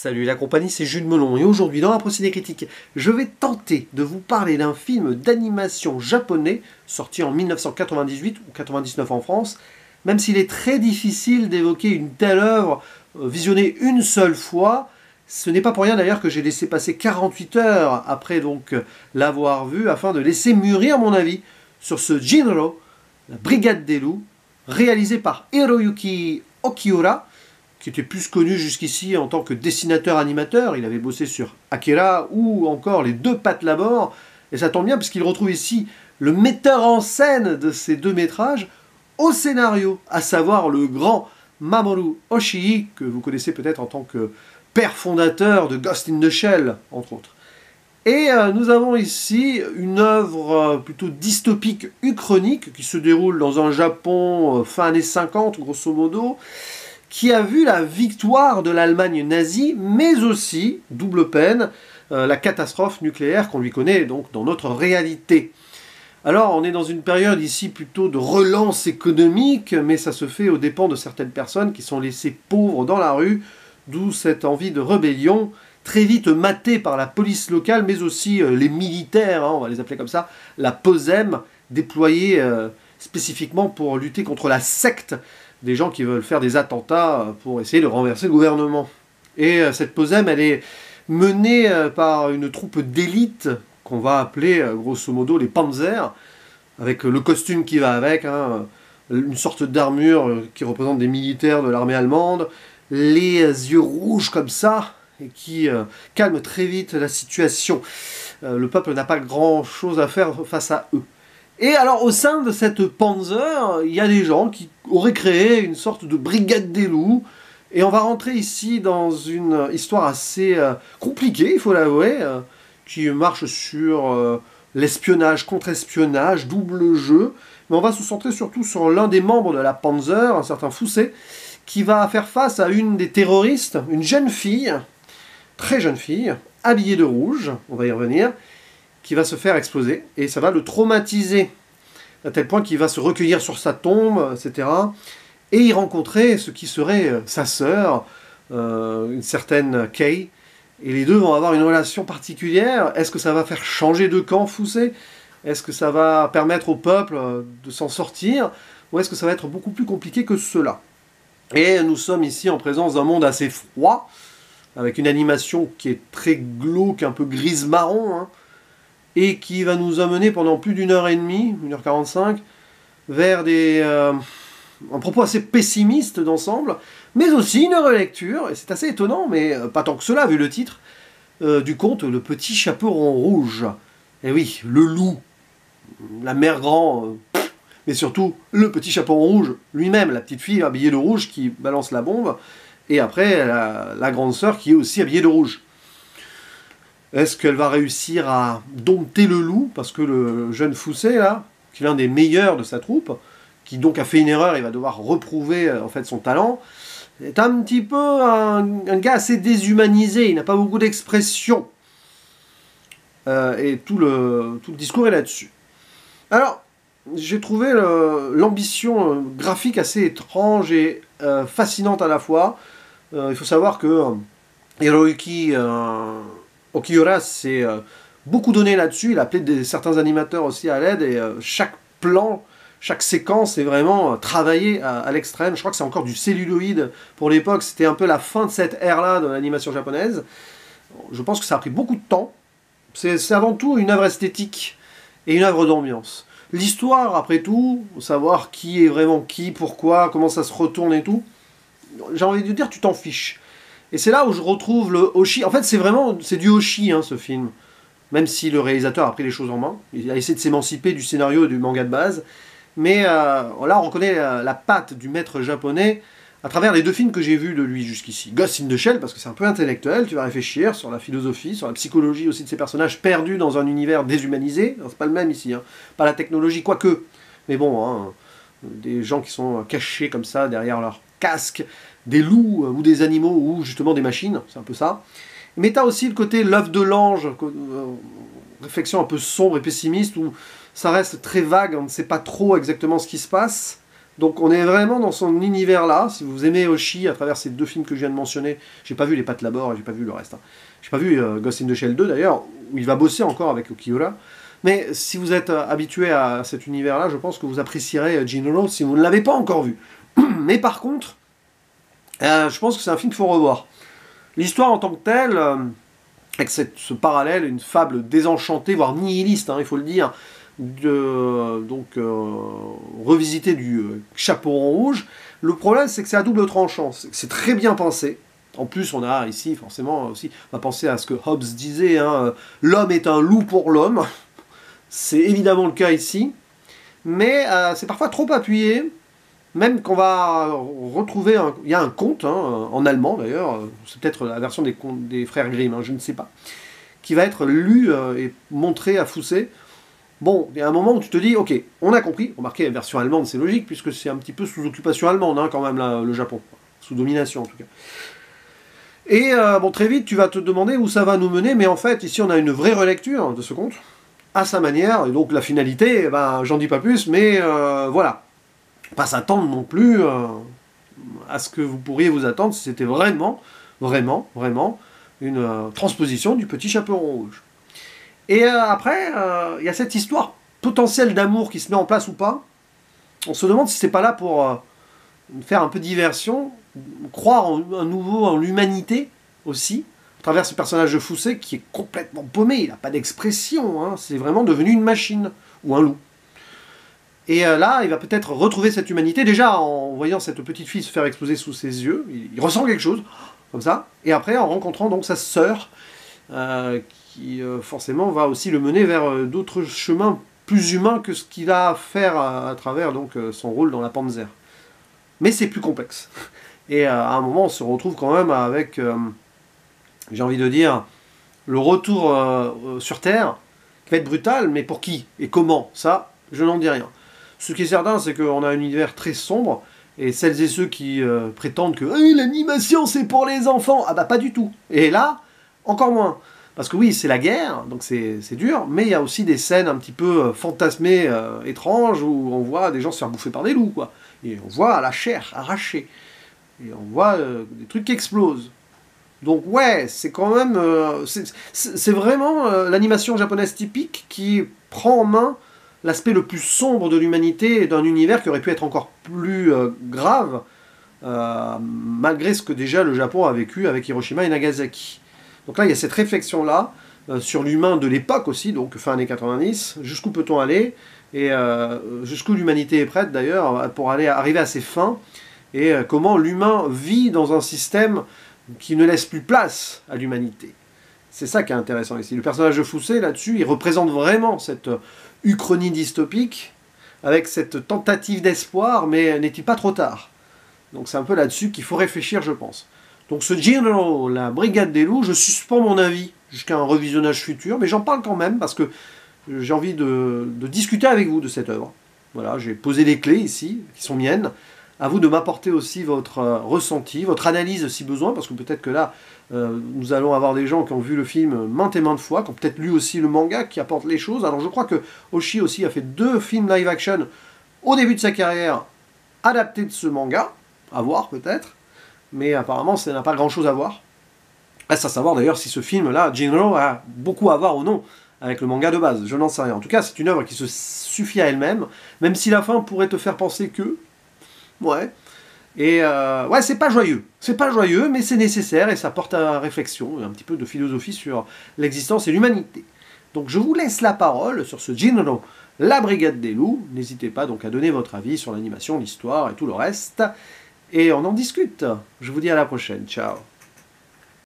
Salut la compagnie, c'est Jules Melon et aujourd'hui dans la procédé critique, je vais tenter de vous parler d'un film d'animation japonais sorti en 1998 ou 99 en France, même s'il est très difficile d'évoquer une telle œuvre visionnée une seule fois. Ce n'est pas pour rien d'ailleurs que j'ai laissé passer 48 heures après donc l'avoir vu afin de laisser mûrir mon avis sur ce Jinro, la Brigade des loups, réalisé par Hiroyuki Okiura, qui était plus connu jusqu'ici en tant que dessinateur-animateur. Il avait bossé sur Akira ou encore Les Deux Pattes Labor. Et ça tombe bien puisqu'il retrouve ici le metteur en scène de ces deux métrages au scénario, à savoir le grand Mamoru Oshii, que vous connaissez peut-être en tant que père fondateur de Ghost in the Shell, entre autres. Et nous avons ici une œuvre plutôt dystopique uchronique qui se déroule dans un Japon fin années 50, grosso modo, qui a vu la victoire de l'Allemagne nazie, mais aussi, double peine, la catastrophe nucléaire qu'on lui connaît donc dans notre réalité. Alors, on est dans une période ici plutôt de relance économique, mais ça se fait aux dépens de certaines personnes qui sont laissées pauvres dans la rue, d'où cette envie de rébellion, très vite matée par la police locale, mais aussi les militaires, on va les appeler comme ça, la POSEM, déployée spécifiquement pour lutter contre la secte des gens qui veulent faire des attentats pour essayer de renverser le gouvernement. Et cette POSEM, elle est menée par une troupe d'élite qu'on va appeler grosso modo les Panzers, avec le costume qui va avec, une sorte d'armure qui représente des militaires de l'armée allemande, les yeux rouges comme ça, et qui calme très vite la situation. Le peuple n'a pas grand-chose à faire face à eux. Et alors, au sein de cette Panzer, il y a des gens qui auraient créé une sorte de brigade des loups. Et on va rentrer ici dans une histoire assez compliquée, il faut l'avouer, qui marche sur l'espionnage contre espionnage, double jeu. Mais on va se centrer surtout sur l'un des membres de la Panzer, un certain Fusé, qui va faire face à une des terroristes, une jeune fille, très jeune fille, habillée de rouge, on va y revenir, qui va se faire exploser, et ça va le traumatiser, à tel point qu'il va se recueillir sur sa tombe, etc., et y rencontrer ce qui serait sa sœur, une certaine Kei, et les deux vont avoir une relation particulière. Est-ce que ça va faire changer de camp, Fusé? Est-ce que ça va permettre au peuple de s'en sortir? Ou est-ce que ça va être beaucoup plus compliqué que cela? Et nous sommes ici en présence d'un monde assez froid, avec une animation qui est très glauque, un peu grise-marron, et qui va nous amener pendant plus d'une heure et demie, 1h45, vers un propos assez pessimiste d'ensemble, mais aussi une relecture, et c'est assez étonnant, mais pas tant que cela, vu le titre, du conte Le Petit Chaperon Rouge. Et oui, le loup, la mère grand, mais surtout le Petit Chaperon Rouge lui-même, la petite fille habillée de rouge qui balance la bombe, et après la grande sœur qui est aussi habillée de rouge. Est-ce qu'elle va réussir à dompter le loup? Parce que le jeune Fusé, là, qui est l'un des meilleurs de sa troupe, qui donc a fait une erreur et va devoir reprouver en fait son talent, est un petit peu un gars assez déshumanisé, il n'a pas beaucoup d'expression. Et tout le discours est là-dessus. Alors, j'ai trouvé l'ambition graphique assez étrange et fascinante à la fois. Il faut savoir que Hiroyuki Okiura s'est beaucoup donné là-dessus, il a appelé certains animateurs aussi à l'aide, et chaque plan, chaque séquence est vraiment travaillée à l'extrême. Je crois que c'est encore du celluloïd pour l'époque, c'était un peu la fin de cette ère-là de l'animation japonaise. Je pense que ça a pris beaucoup de temps. C'est avant tout une œuvre esthétique et une œuvre d'ambiance. L'histoire, après tout, savoir qui est vraiment qui, pourquoi, comment ça se retourne et tout, j'ai envie de dire, tu t'en fiches. Et c'est là où je retrouve le Oshii. En fait, c'est du Oshii, ce film. Même si le réalisateur a pris les choses en main. Il a essayé de s'émanciper du scénario et du manga de base. Mais là, on reconnaît la patte du maître japonais à travers les deux films que j'ai vus de lui jusqu'ici. Ghost in the Shell, parce que c'est un peu intellectuel, tu vas réfléchir sur la philosophie, sur la psychologie aussi de ces personnages perdus dans un univers déshumanisé. C'est pas le même ici, pas la technologie, quoique. Mais bon, des gens qui sont cachés comme ça derrière leur casque, des loups ou des animaux ou justement des machines, c'est un peu ça. Mais tu as aussi le côté l'œuvre de l'ange, réflexion un peu sombre et pessimiste, où ça reste très vague, on ne sait pas trop exactement ce qui se passe. Donc on est vraiment dans son univers-là. Si vous aimez Oshii, à travers ces deux films que je viens de mentionner, j'ai pas vu Les Pattes Labor et j'ai pas vu le reste. Hein. J'ai pas vu Ghost in the Shell 2 d'ailleurs, où il va bosser encore avec Okiura. Mais si vous êtes habitué à cet univers-là, je pense que vous apprécierez General si vous ne l'avez pas encore vu. Mais par contre, je pense que c'est un film qu'il faut revoir. L'histoire en tant que telle, avec ce parallèle, une fable désenchantée, voire nihiliste, hein, il faut le dire, revisiter du Chaperon Rouge. Le problème, c'est que c'est à double tranchant. C'est très bien pensé. En plus, on a ici, forcément, aussi, on va penser à ce que Hobbes disait, hein, l'homme est un loup pour l'homme. C'est évidemment le cas ici. Mais c'est parfois trop appuyé. Même qu'on va retrouver, il y a un conte, hein, en allemand d'ailleurs, c'est peut-être la version des contes des frères Grimm, hein, je ne sais pas, qui va être lu et montré à Fousset. Bon, il y a un moment où tu te dis, ok, on a compris, remarquez, la version allemande c'est logique, puisque c'est un petit peu sous occupation allemande, hein, quand même, là, le Japon, sous domination en tout cas. Et bon, très vite, tu vas te demander où ça va nous mener, mais en fait, ici on a une vraie relecture de ce conte, à sa manière, et donc la finalité, ben, j'en dis pas plus, mais voilà. Pas s'attendre non plus à ce que vous pourriez vous attendre si c'était vraiment une transposition du Petit Chaperon Rouge. Et après, il y a cette histoire potentielle d'amour qui se met en place ou pas. On se demande si c'est pas là pour faire un peu diversion, croire à nouveau en l'humanité aussi, à travers ce personnage de Fousset qui est complètement paumé, il n'a pas d'expression, hein, c'est vraiment devenu une machine, ou un loup. Et là, il va peut-être retrouver cette humanité, déjà en voyant cette petite fille se faire exploser sous ses yeux, il ressent quelque chose, comme ça, et après en rencontrant donc sa sœur, qui forcément va aussi le mener vers d'autres chemins plus humains que ce qu'il a à faire à travers donc, son rôle dans la Panzer. Mais c'est plus complexe. Et à un moment, on se retrouve quand même avec, j'ai envie de dire, le retour sur Terre, qui va être brutal, mais pour qui et comment? Ça, je n'en dis rien. Ce qui est certain, c'est qu'on a un univers très sombre, et celles et ceux qui prétendent que hey, l'animation c'est pour les enfants, ah bah pas du tout. Et là, encore moins. Parce que oui, c'est la guerre, donc c'est dur, mais il y a aussi des scènes un petit peu fantasmées, étranges, où on voit des gens se faire bouffer par des loups, quoi. Et on voit la chair arrachée. Et on voit des trucs qui explosent. Donc ouais, c'est quand même... c'est vraiment l'animation japonaise typique qui prend en main l'aspect le plus sombre de l'humanité et d'un univers qui aurait pu être encore plus grave, malgré ce que déjà le Japon a vécu avec Hiroshima et Nagasaki. Donc là, il y a cette réflexion-là, sur l'humain de l'époque aussi, donc fin années 90, jusqu'où peut-on aller, et jusqu'où l'humanité est prête d'ailleurs, pour arriver à ses fins, et comment l'humain vit dans un système qui ne laisse plus place à l'humanité. C'est ça qui est intéressant ici. Le personnage de Fousset, là-dessus, il représente vraiment cette uchronie dystopique, avec cette tentative d'espoir, mais n'est-il pas trop tard? Donc c'est un peu là-dessus qu'il faut réfléchir, je pense. Donc ce General, la Brigade des Loups, je suspends mon avis jusqu'à un revisionnage futur, mais j'en parle quand même, parce que j'ai envie de discuter avec vous de cette œuvre. Voilà, j'ai posé les clés ici, qui sont miennes. À vous de m'apporter aussi votre ressenti, votre analyse si besoin, parce que peut-être que là, nous allons avoir des gens qui ont vu le film maintes et maintes fois, qui ont peut-être lu aussi le manga, qui apportent les choses. Alors je crois que Oshii aussi a fait 2 films live-action au début de sa carrière, adaptés de ce manga, à voir peut-être, mais apparemment ça n'a pas grand-chose à voir. Reste à savoir d'ailleurs si ce film-là, Jinro, a beaucoup à voir ou non avec le manga de base, je n'en sais rien. En tout cas, c'est une œuvre qui se suffit à elle-même, même si la fin pourrait te faire penser que... Ouais. Et ouais, c'est pas joyeux. C'est pas joyeux, mais c'est nécessaire et ça porte à réflexion, un petit peu de philosophie sur l'existence et l'humanité. Donc je vous laisse la parole sur ce Jinro, la Brigade des Loups. N'hésitez pas donc à donner votre avis sur l'animation, l'histoire et tout le reste. Et on en discute. Je vous dis à la prochaine. Ciao.